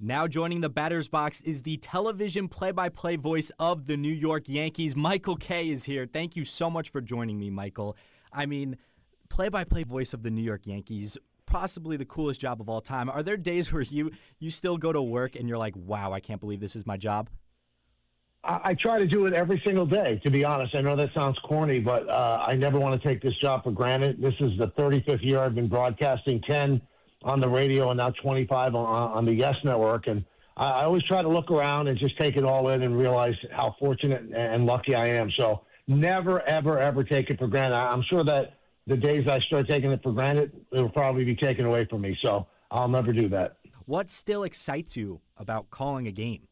Now joining the batter's box is the television play-by-play voice of the New York Yankees. Michael Kay is here. Thank you so much for joining me, Michael. I mean, play-by-play voice of the New York Yankees, possibly the coolest job of all time. Are there days where you still go to work and you're like, wow, I can't believe this is my job? I try to do it every single day, to be honest. I know that sounds corny, but I never want to take this job for granted. This is the 35th year I've been broadcasting, 10 on the radio and now 25 on the Yes Network. And I always try to look around and just take it all in and realize how fortunate and lucky I am. So never, ever, ever take it for granted. I'm sure that the days I start taking it for granted, it'll probably be taken away from me. So I'll never do that. What still excites you about calling a game?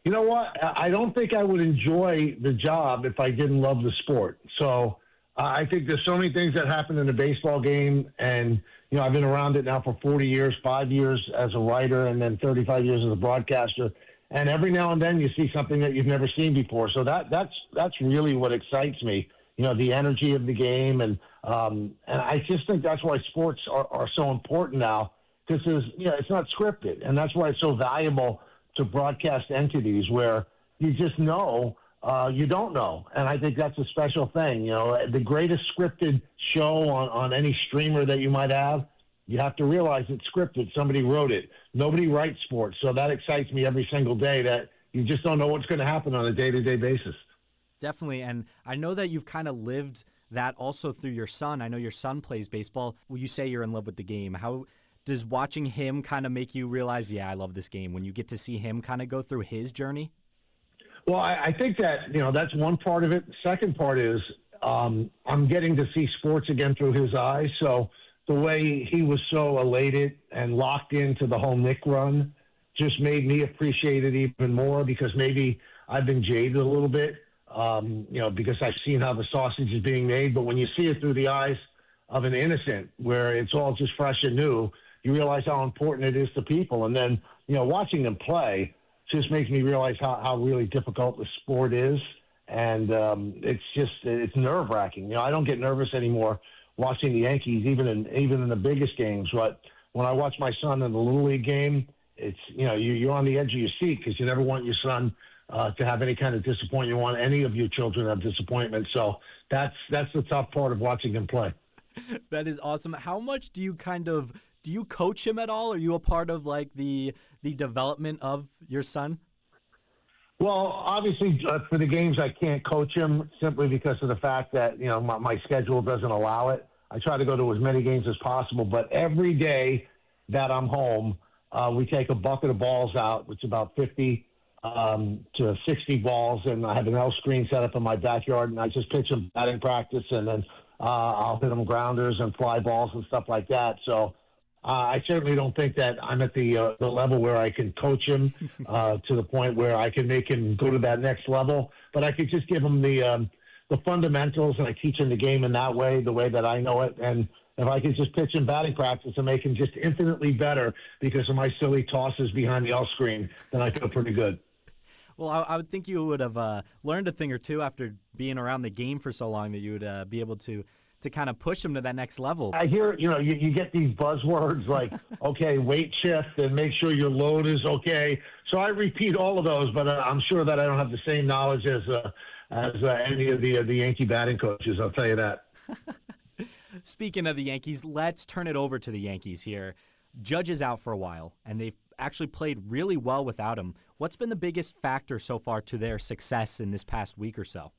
You know what? I don't think I would enjoy the job if I didn't love the sport. So I think there's so many things that happen in a baseball game, and you know, I've been around it now for 40 years, 5 years as a writer, and then 35 years as a broadcaster. And every now and then you see something that you've never seen before. So that's really what excites me. You know, the energy of the game, and I just think that's why sports are so important now, because it's not scripted, and that's why it's so valuable to broadcast entities where you just know you don't know. And I think that's a special thing. You know, the greatest scripted show on any streamer that you might have, you have to realize it's scripted. Somebody wrote it. Nobody writes sports. So that excites me every single day, that you just don't know what's going to happen on a day-to-day basis. Definitely. And I know that you've kind of lived that also through your son. I know your son plays baseball. Well, you say you're in love with the game. How does watching him kind of make you realize, yeah, I love this game, when you get to see him kind of go through his journey? Well, I think that, that's one part of it. The second part is I'm getting to see sports again through his eyes. So the way he was so elated and locked into the whole Knick run just made me appreciate it even more, because maybe I've been jaded a little bit, because I've seen how the sausage is being made. But when you see it through the eyes of an innocent, where it's all just fresh and new, you realize how important it is to people. And then, watching them play just makes me realize how really difficult the sport is. And it's nerve-wracking. I don't get nervous anymore watching the Yankees, even in the biggest games. But when I watch my son in the Little League game, it's, you're on the edge of your seat, because you never want your son to have any kind of disappointment. You want any of your children to have disappointment. So that's the tough part of watching him play. That is awesome. How much do you do you coach him at all? Are you a part of like the development of your son? Well, obviously for the games I can't coach him, simply because of the fact that, my schedule doesn't allow it. I try to go to as many games as possible, but every day that I'm home, we take a bucket of balls out, which is about 50 to 60 balls, and I have an L screen set up in my backyard, and I just pitch them batting practice, and then I'll hit them grounders and fly balls and stuff like that. So I certainly don't think that I'm at the level where I can coach him to the point where I can make him go to that next level. But I could just give him the fundamentals, and I teach him the game in that way, the way that I know it. And if I could just pitch him batting practice and make him just infinitely better because of my silly tosses behind the L screen, then I feel pretty good. Well, I would think you would have learned a thing or two after being around the game for so long, that you would be able to kind of push him to that next level. I hear, you get these buzzwords like, okay, weight shift and make sure your load is okay. So I repeat all of those, but I'm sure that I don't have the same knowledge as any of the Yankee batting coaches. I'll tell you that. Speaking of the Yankees, let's turn it over to the Yankees here. Judge is out for a while, and they've actually played really well without him. What's been the biggest factor so far to their success in this past week or so?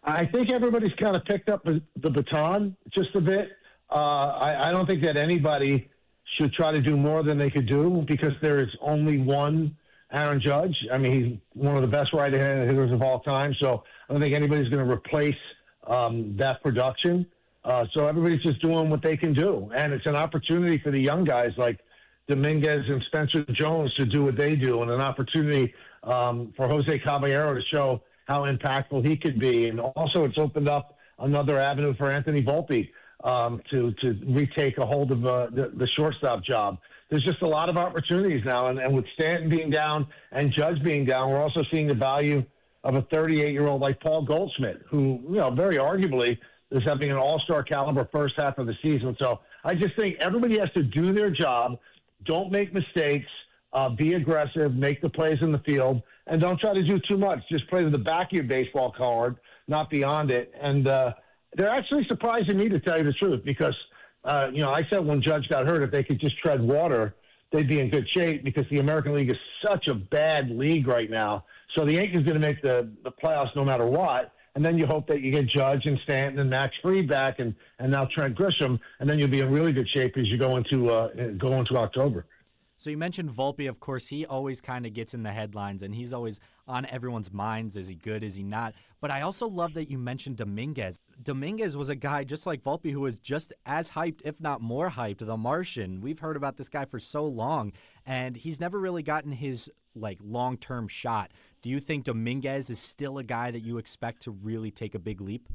I think everybody's kind of picked up the baton just a bit. I don't think that anybody should try to do more than they could do, because there is only one Aaron Judge. I mean, he's one of the best right-handed hitters of all time, so I don't think anybody's going to replace that production. So everybody's just doing what they can do, and it's an opportunity for the young guys like Dominguez and Spencer Jones to do what they do, and an opportunity for Jose Caballero to show how impactful he could be. And also it's opened up another avenue for Anthony Volpe to retake a hold of the shortstop job. There's just a lot of opportunities now. And with Stanton being down and Judge being down, we're also seeing the value of a 38-year-old like Paul Goldschmidt, who, very arguably is having an all-star caliber first half of the season. So I just think everybody has to do their job. Don't make mistakes. Be aggressive, make the plays in the field, and don't try to do too much. Just play to the back of your baseball card, not beyond it. And they're actually surprising me, to tell you the truth, because, I said when Judge got hurt, if they could just tread water, they'd be in good shape, because the American League is such a bad league right now. So the Yankees are going to make the playoffs no matter what. And then you hope that you get Judge and Stanton and Max Fried back, and now Trent Grisham, and then you'll be in really good shape as you go into October. So you mentioned Volpe. Of course, he always kind of gets in the headlines, and he's always on everyone's minds. Is he good? Is he not? But I also love that you mentioned Dominguez. Dominguez was a guy just like Volpe who was just as hyped, if not more hyped, the Martian. We've heard about this guy for so long, and he's never really gotten his long-term shot. Do you think Dominguez is still a guy that you expect to really take a big leap?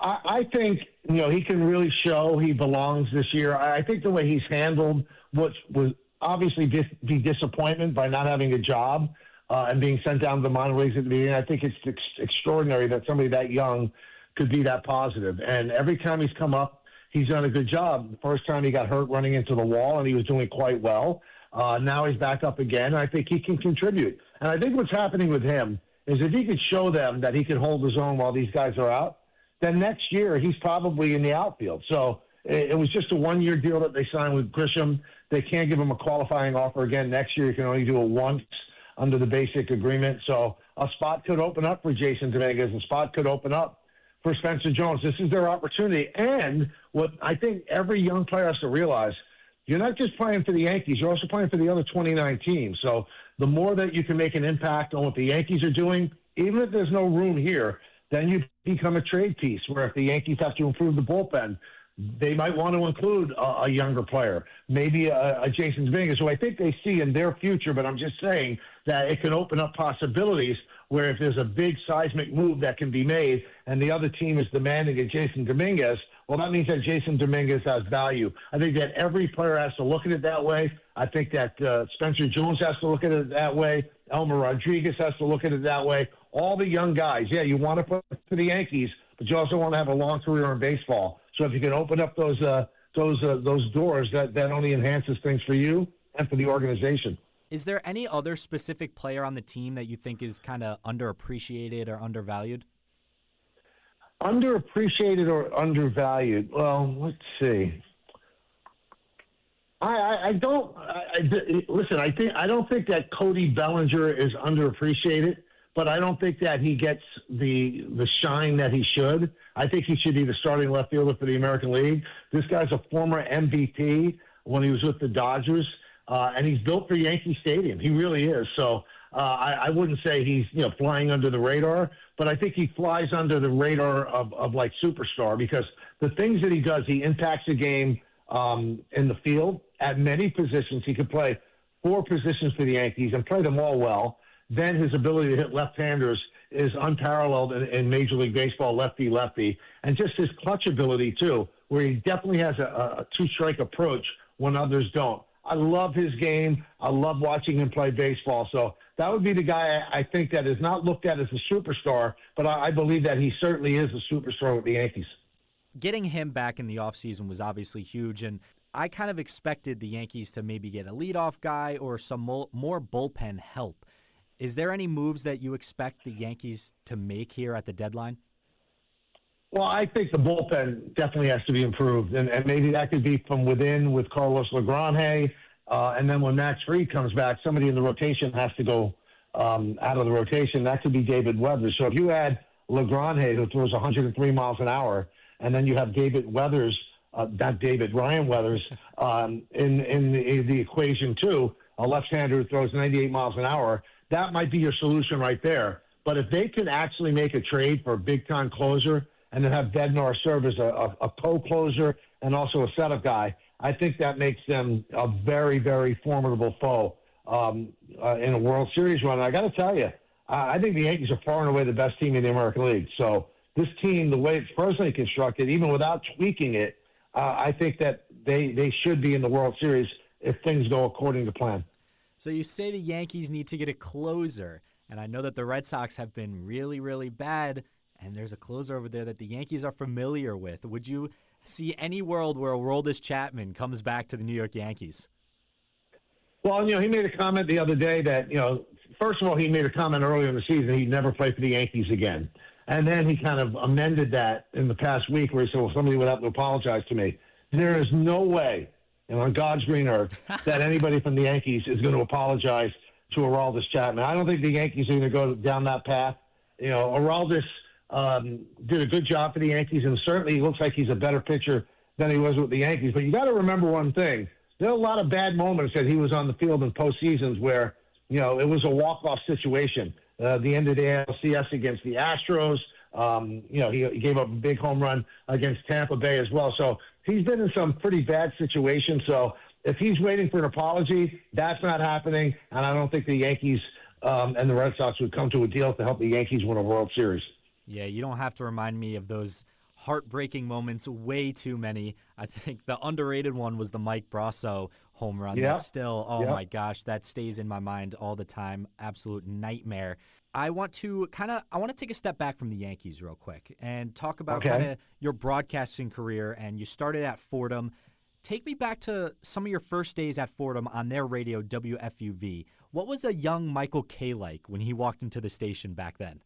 I think, he can really show he belongs this year. I think the way he's handled what was obviously the disappointment by not having a job and being sent down to the minor leagues at the beginning, I think it's extraordinary that somebody that young could be that positive. And every time he's come up, he's done a good job. The first time he got hurt running into the wall, and he was doing quite well. Now he's back up again. I think he can contribute. And I think what's happening with him is if he could show them that he can hold his own while these guys are out, then next year he's probably in the outfield. So it was just a one-year deal that they signed with Grisham. They can't give him a qualifying offer again next year. You can only do it once under the basic agreement. So a spot could open up for Jason Dominguez. A spot could open up for Spencer Jones. This is their opportunity. And what I think every young player has to realize, you're not just playing for the Yankees, you're also playing for the other 29 teams. So the more that you can make an impact on what the Yankees are doing, even if there's no room here, then you become a trade piece where if the Yankees have to improve the bullpen, they might want to include a younger player, maybe a Jason Dominguez, who I think they see in their future. But I'm just saying that it can open up possibilities where if there's a big seismic move that can be made and the other team is demanding a Jason Dominguez, well, that means that Jason Dominguez has value. I think that every player has to look at it that way. I think that Spencer Jones has to look at it that way. Elmer Rodriguez has to look at it that way. All the young guys, you want to put for the Yankees, but you also want to have a long career in baseball. So if you can open up those doors, that only enhances things for you and for the organization. Is there any other specific player on the team that you think is kind of underappreciated or undervalued? Underappreciated or undervalued? Well, let's see. I don't think that Cody Bellinger is underappreciated, but I don't think that he gets the shine that he should. I think he should be the starting left fielder for the American League. This guy's a former MVP when he was with the Dodgers, and he's built for Yankee Stadium. He really is. So I wouldn't say he's flying under the radar, but I think he flies under the radar of like superstar, because the things that he does, he impacts the game in the field at many positions. He could play 4 positions for the Yankees and play them all well. Then his ability to hit left-handers is unparalleled in Major League Baseball, lefty, and just his clutch ability too, where he definitely has a two-strike approach when others don't. I love his game. I love watching him play baseball. So that would be the guy I think that is not looked at as a superstar, but I believe that he certainly is a superstar with the Yankees. Getting him back in the offseason was obviously huge, and I kind of expected the Yankees to maybe get a leadoff guy or some more bullpen help. Is there any moves that you expect the Yankees to make here at the deadline? Well, I think the bullpen definitely has to be improved, and maybe that could be from within with Carlos Lagrange, and then when Max Fried comes back, somebody in the rotation has to go out of the rotation. That could be David Weathers. So if you add Lagrange, who throws 103 miles an hour, and then you have Ryan Weathers, in the equation too, a left-hander who throws 98 miles an hour, that might be your solution right there. But if they can actually make a trade for a big-time closer and then have Bednar serve as a co-closer and also a setup guy, I think that makes them a very, very formidable foe in a World Series run. And I got to tell you, I think the Yankees are far and away the best team in the American League. So this team, the way it's personally constructed, even without tweaking it, I think that they should be in the World Series if things go according to plan. So you say the Yankees need to get a closer, and I know that the Red Sox have been really, really bad, and there's a closer over there that the Yankees are familiar with. Would you see any world where Aroldis Chapman comes back to the New York Yankees? Well, he made a comment the other day that, first of all, he made a comment earlier in the season he'd never play for the Yankees again. And then he kind of amended that in the past week where he said, well, somebody would have to apologize to me. There is no way, on God's green earth, that anybody from the Yankees is going to apologize to Aroldis Chapman. I don't think the Yankees are going to go down that path. Aroldis did a good job for the Yankees, and certainly he looks like he's a better pitcher than he was with the Yankees. But you got to remember one thing. There are a lot of bad moments that he was on the field in postseasons where, it was a walk-off situation. The end of the ALCS against the Astros. He gave up a big home run against Tampa Bay as well. So he's been in some pretty bad situations. So if he's waiting for an apology, that's not happening. And I don't think the Yankees and the Red Sox would come to a deal to help the Yankees win a World Series. Yeah, you don't have to remind me of those heartbreaking moments, way too many. I think the underrated one was the Mike Brasso home run. Yep. That's still, my gosh, that stays in my mind all the time. Absolute nightmare. I want to take a step back from the Yankees real quick and talk about kind of your broadcasting career. And you started at Fordham. Take me back to some of your first days at Fordham on their radio, WFUV. What was a young Michael Kay like when he walked into the station back then?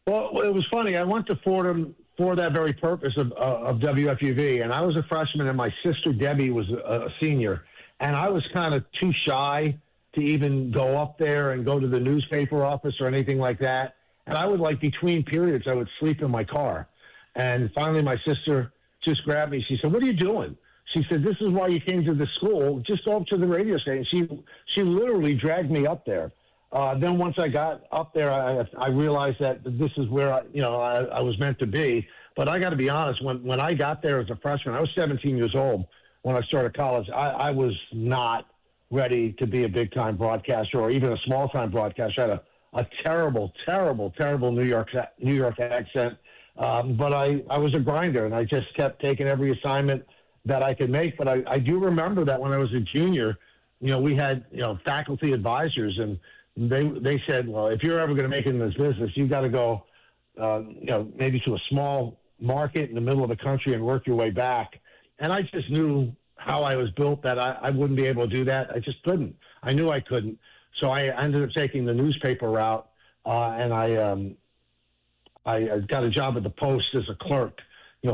Well, it was funny. I went to Fordham for that very purpose of WFUV, and I was a freshman, and my sister Debbie was a senior, and I was kind of too shy to even go up there and go to the newspaper office or anything like that. And I would, between periods, I would sleep in my car. And finally, my sister just grabbed me. She said, "What are you doing?" She said, "This is why you came to the school. Just go up to the radio station." She literally dragged me up there. Then once I got up there, I realized that this is where I was meant to be. But I got to be honest, when I got there as a freshman, I was 17 years old when I started college. I was not ready to be a big-time broadcaster or even a small-time broadcaster. I had a terrible, terrible, terrible New York accent. But I was a grinder, and I just kept taking every assignment that I could make. But I do remember that when I was a junior, we had faculty advisors, and they said, well, if you're ever going to make it in this business, you've got to go, maybe to a small market in the middle of the country and work your way back. And I just knew how I was built that I wouldn't be able to do that. I just couldn't. I knew I couldn't. So I ended up taking the newspaper route, and I got a job at the Post as a clerk,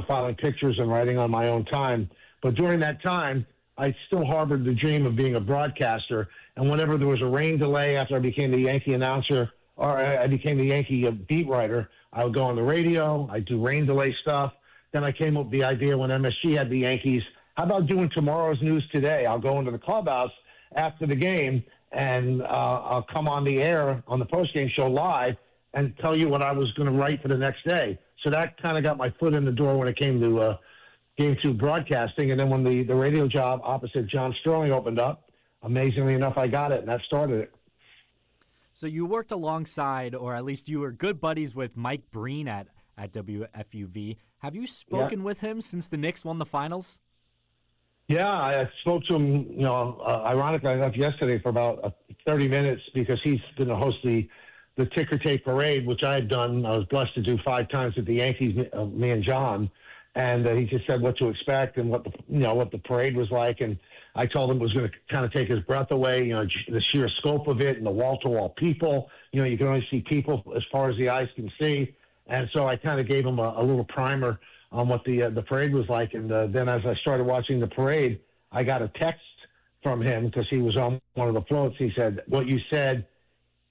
filing pictures and writing on my own time. But during that time, I still harbored the dream of being a broadcaster. And whenever there was a rain delay after I became the Yankee announcer or I became the Yankee beat writer, I would go on the radio. I'd do rain delay stuff. Then I came up with the idea when MSG had the Yankees, how about doing tomorrow's news today? I'll go into the clubhouse after the game and I'll come on the air on the postgame show live and tell you what I was going to write for the next day. So that kind of got my foot in the door when it came to broadcasting. And then when the radio job opposite John Sterling opened up, amazingly enough, I got it, and that started it. So you worked alongside, or at least you were good buddies with Mike Breen at WFUV. Have you spoken with him since the Knicks won the finals? Yeah, I spoke to him, ironically enough, yesterday for about 30 minutes because he's going to host the ticker tape parade, which I had done. I was blessed to do 5 times with the Yankees, me and John. And he just said what to expect and what the parade was like. And I told him it was going to kind of take his breath away, the sheer scope of it and the wall-to-wall people. You can only see people as far as the eyes can see. And so I kind of gave him a little primer on what the parade was like. And then as I started watching the parade, I got a text from him because he was on one of the floats. He said, "What you said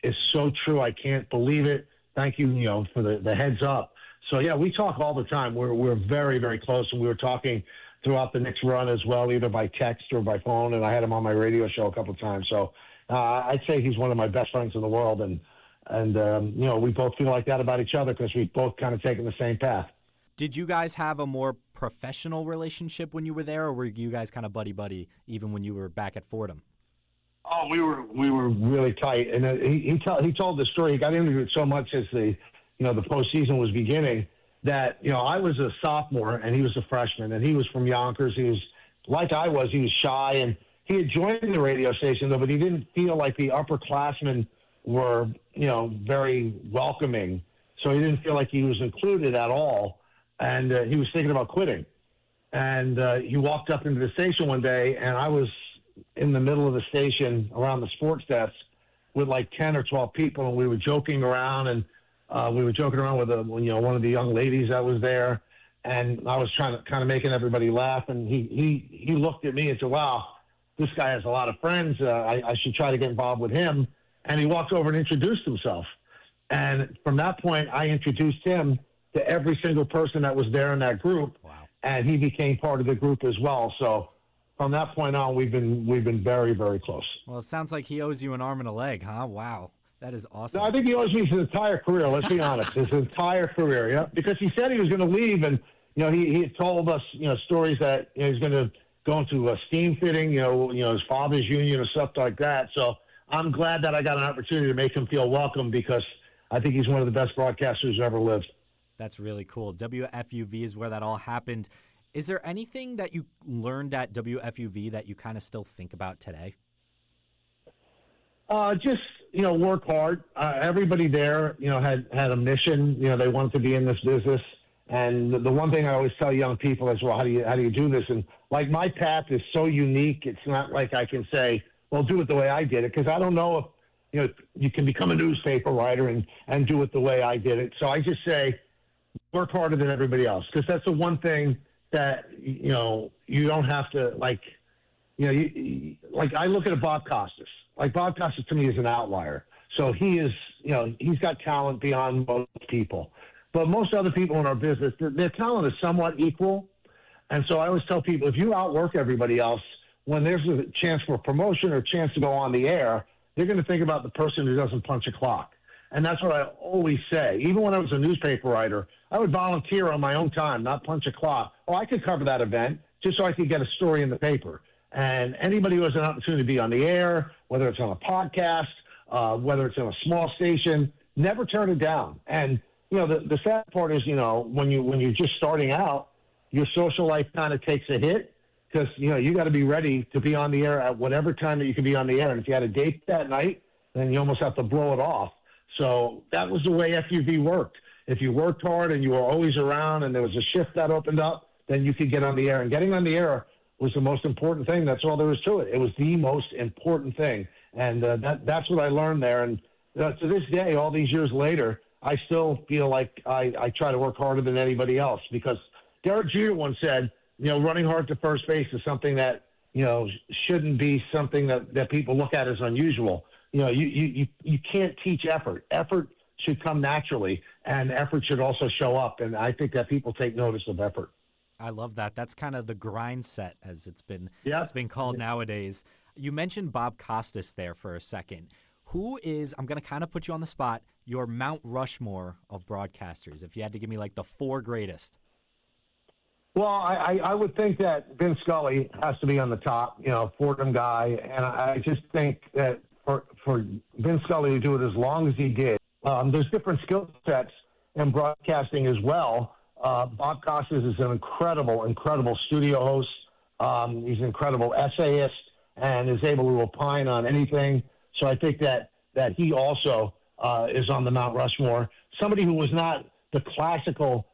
is so true. I can't believe it. Thank you, for the heads up." So, yeah, we talk all the time. We're very, very close, and we were talking throughout the Knicks run as well, either by text or by phone, and I had him on my radio show a couple of times. So I'd say he's one of my best friends in the world, and we both feel like that about each other because we've both kind of taken the same path. Did you guys have a more professional relationship when you were there, or were you guys kind of buddy-buddy even when you were back at Fordham? Oh, we were really tight, and he told the story. He got interviewed so much as the postseason was beginning that, I was a sophomore and he was a freshman, and he was from Yonkers. He was like I was. He was shy, and he had joined the radio station, though, but he didn't feel like the upperclassmen were, very welcoming. So he didn't feel like he was included at all. And he was thinking about quitting. And he walked up into the station one day, and I was in the middle of the station around the sports desk with like 10 or 12 people, and we were joking around, and we were joking around with one of the young ladies that was there, and I was trying to kind of making everybody laugh, and he looked at me and said, "Wow, this guy has a lot of friends. I should try to get involved with him." And he walked over and introduced himself. And from that point, I introduced him to every single person that was there in that group. Wow. And he became part of the group as well. So from that point on, we've been very, very close. Well, it sounds like he owes you an arm and a leg, huh? Wow. That is awesome. No, I think he owes me his entire career. Let's be honest, his entire career. Yeah, because he said he was going to leave, and he had told us stories that he's going to go into a steam fitting, his father's union or stuff like that. So I'm glad that I got an opportunity to make him feel welcome, because I think he's one of the best broadcasters who's ever lived. That's really cool. WFUV is where that all happened. Is there anything that you learned at WFUV that you kind of still think about today? Just work hard. Everybody there, had a mission. They wanted to be in this business. And the one thing I always tell young people is, well, how do you do this? And like, my path is so unique. It's not like I can say, well, do it the way I did it, because I don't know if you can become a newspaper writer and do it the way I did it. So I just say, work harder than everybody else, because that's the one thing that you don't have to like I look at a Bob Costas. Like, Bob Costas to me is an outlier. So he is, he's got talent beyond most people. But most other people in our business, their talent is somewhat equal. And so I always tell people, if you outwork everybody else, when there's a chance for a promotion or a chance to go on the air, they're going to think about the person who doesn't punch a clock. And that's what I always say. Even when I was a newspaper writer, I would volunteer on my own time, not punch a clock. Oh, I could cover that event just so I could get a story in the paper. And anybody who has an opportunity to be on the air, whether it's on a podcast, whether it's on a small station, never turn it down. And, the sad part is, when you're just starting out, your social life kind of takes a hit, because, you got to be ready to be on the air at whatever time that you can be on the air. And if you had a date that night, then you almost have to blow it off. So that was the way FUV worked. If you worked hard and you were always around and there was a shift that opened up, then you could get on the air. And getting on the air was the most important thing. That's all there was to it. It was the most important thing. And that's what I learned there. And to this day, all these years later, I still feel like I try to work harder than anybody else, because WRHU once said, running hard to first base is something that, shouldn't be something that people look at as unusual. You can't teach effort. Effort should come naturally, and effort should also show up. And I think that people take notice of effort. I love that. That's kind of the grind set, as it's been called nowadays. You mentioned Bob Costas there for a second. Who is, I'm going to kind of put you on the spot, your Mount Rushmore of broadcasters, if you had to give me like the 4 greatest? Well, I would think that Vince Scully has to be on the top, Fordham guy. And I just think that for Vince Scully to do it as long as he did, there's different skill sets in broadcasting as well. Bob Costas is an incredible studio host. He's an incredible essayist and is able to opine on anything. So I think that he also is on the Mount Rushmore. Somebody who was not the classical,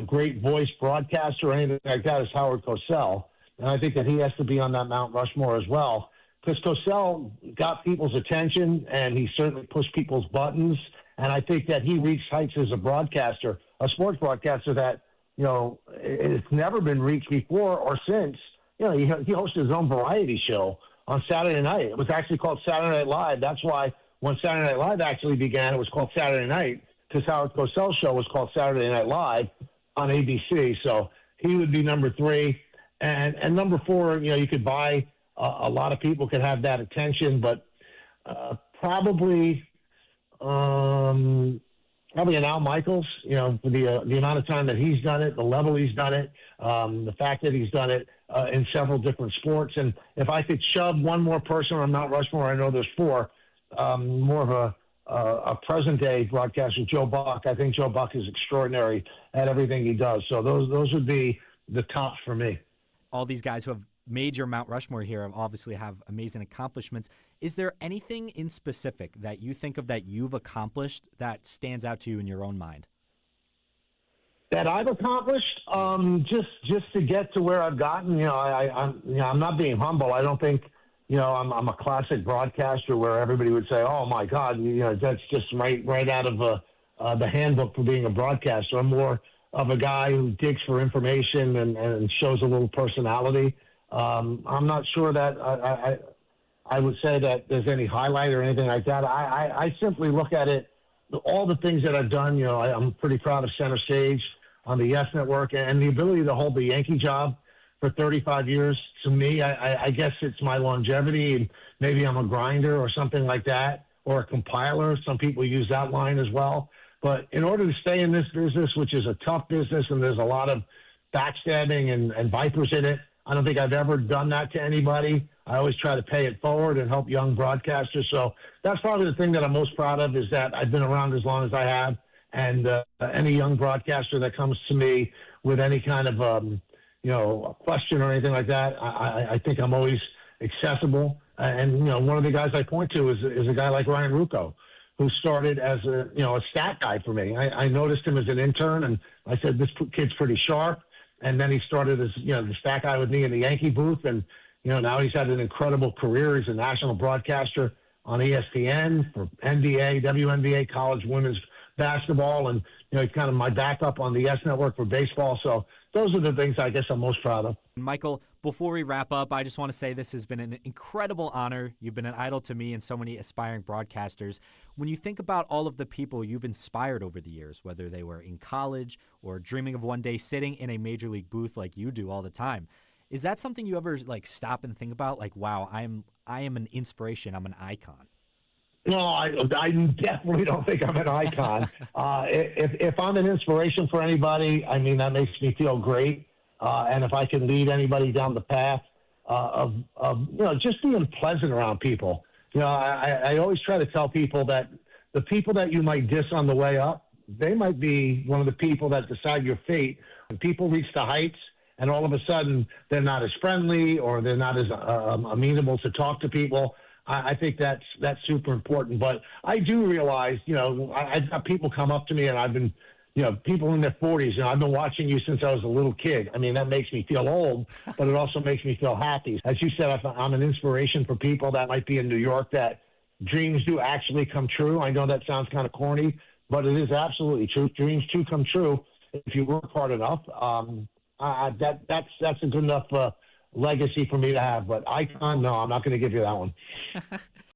great voice broadcaster or anything like that is Howard Cosell. And I think that he has to be on that Mount Rushmore as well, because Cosell got people's attention and he certainly pushed people's buttons. And I think that he reached heights as a broadcaster, a sports broadcaster that, it's never been reached before or since. He hosted his own variety show on Saturday night. It was actually called Saturday Night Live. That's why when Saturday Night Live actually began, it was called Saturday Night, because Howard Cosell's show was called Saturday Night Live on ABC. So he would be number 3. And number 4, you could buy, a lot of people could have that attention, but probably an Al Michaels, for the amount of time that he's done it, the level he's done it, the fact that he's done it in several different sports. And if I could shove one more person on Mount Rushmore, I know there's 4, more of a present-day broadcaster, Joe Buck. I think Joe Buck is extraordinary at everything he does. So those would be the tops for me. All these guys who have made your Mount Rushmore here obviously have amazing accomplishments. Is there anything in specific that you think of that you've accomplished that stands out to you in your own mind? That I've accomplished, just to get to where I've gotten. I'm not being humble. I don't think, I'm a classic broadcaster where everybody would say, "Oh my God, that's just right out of the handbook for being a broadcaster." I'm more of a guy who digs for information and shows a little personality. I'm not sure that I would say that there's any highlight or anything like that. I simply look at it, all the things that I've done. I'm pretty proud of Center Stage on the Yes Network and the ability to hold the Yankee job for 35 years. To me, I guess it's my longevity, and maybe I'm a grinder or something like that, or a compiler. Some people use that line as well. But in order to stay in this business, which is a tough business and there's a lot of backstabbing and vipers in it, I don't think I've ever done that to anybody. I always try to pay it forward and help young broadcasters. So that's probably the thing that I'm most proud of, is that I've been around as long as I have. And any young broadcaster that comes to me with any kind of, a question or anything like that, I think I'm always accessible. And one of the guys I point to is a guy like WRHU, who started as a stat guy for me. I noticed him as an intern, and I said, this kid's pretty sharp. And then he started as, the stat guy with me in the Yankee booth. And, now he's had an incredible career. He's a national broadcaster on ESPN for NBA, WNBA, college women's basketball. And, he's kind of my backup on the Yes Network for baseball. So those are the things I guess I'm most proud of. Michael, before we wrap up, I just want to say this has been an incredible honor. You've been an idol to me and so many aspiring broadcasters. When you think about all of the people you've inspired over the years, whether they were in college or dreaming of one day sitting in a major league booth like you do all the time, is that something you ever stop and think about? Like, wow, I am an inspiration. I'm an icon. No, I definitely don't think I'm an icon. If I'm an inspiration for anybody, I mean, that makes me feel great. And if I can lead anybody down the path of just being pleasant around people. I always try to tell people that the people that you might diss on the way up, they might be one of the people that decide your fate. When people reach the heights and all of a sudden they're not as friendly or they're not as amenable to talk to people, I think that's super important. But I do realize, I've got people come up to me, and I've been, people in their 40s, I've been watching you since I was a little kid. I mean, that makes me feel old, but it also makes me feel happy. As you said, I'm an inspiration for people that might be in New York, that dreams do actually come true. I know that sounds kind of corny, but it is absolutely true. Dreams do come true if you work hard enough. That's a good enough legacy for me to have. But icon, no, I'm not going to give you that one.